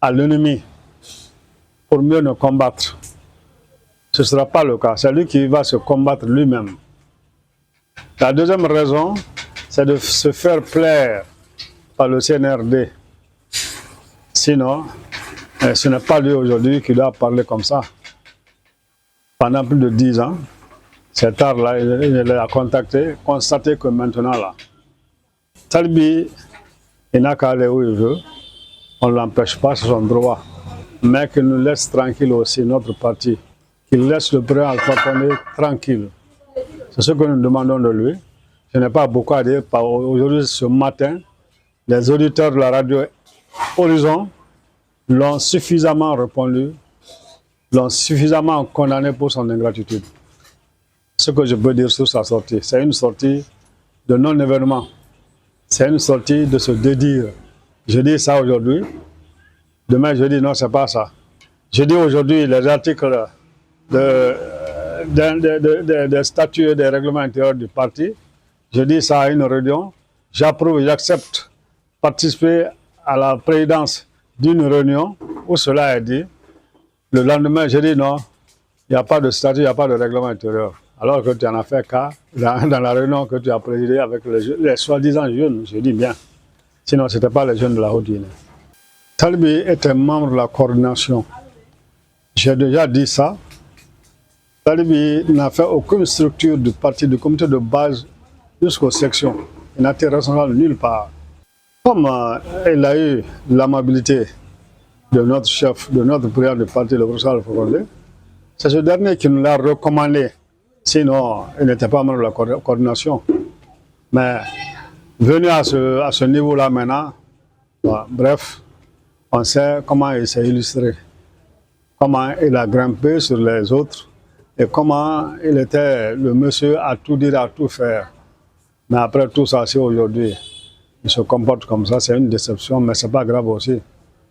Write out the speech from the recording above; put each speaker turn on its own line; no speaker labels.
à l'ennemi pour mieux nous combattre. Ce ne sera pas le cas. C'est lui qui va se combattre lui-même. La deuxième raison, c'est de se faire plaire par le CNRD. Sinon, ce n'est pas lui aujourd'hui qui doit parler comme ça. Pendant plus de 10 ans, cet art-là, il l'a contacté, constaté que maintenant, là, Talibi, il n'a qu'à aller où il veut, on ne l'empêche pas, c'est son droit. Mais qu'il nous laisse tranquille aussi, notre parti. Qu'il laisse le président Alpha Condé tranquille. C'est ce que nous demandons de lui. Je n'ai pas beaucoup à dire. Aujourd'hui, ce matin, les auditeurs de la radio Horizon l'ont suffisamment répondu, l'ont suffisamment condamné pour son ingratitude. Ce que je peux dire sur sa sortie, c'est une sortie de non-événement. C'est une sortie de se dédire. Je dis ça aujourd'hui, demain je dis non, c'est pas ça. Je dis aujourd'hui les articles des statuts et des règlements intérieurs du parti. Je dis ça à une réunion. J'approuve et j'accepte participer à la présidence d'une réunion où cela est dit. Le lendemain, je dis non, il n'y a pas de statut, il n'y a pas de règlement intérieur. Alors que tu en as fait cas dans la réunion que tu as présidée avec les soi-disant jeunes. Je dis bien. Sinon, ce n'était pas les jeunes de la Haute-Guinée. Talibi était membre de la coordination. J'ai déjà dit ça. Talibi n'a fait aucune structure du parti, du comité de base jusqu'aux sections. Il n'a été responsable nulle part. Comme il a eu l'amabilité de notre chef, de notre président du parti, le professeur Alpha Condé, c'est ce dernier qui nous l'a recommandé. Sinon, il n'était pas membre de la coordination. Mais venu à ce niveau-là maintenant, bref, on sait comment il s'est illustré, comment il a grimpé sur les autres et comment il était le monsieur à tout dire, à tout faire. Mais après tout ça, c'est aujourd'hui. Il se comporte comme ça, c'est une déception, mais ce n'est pas grave aussi.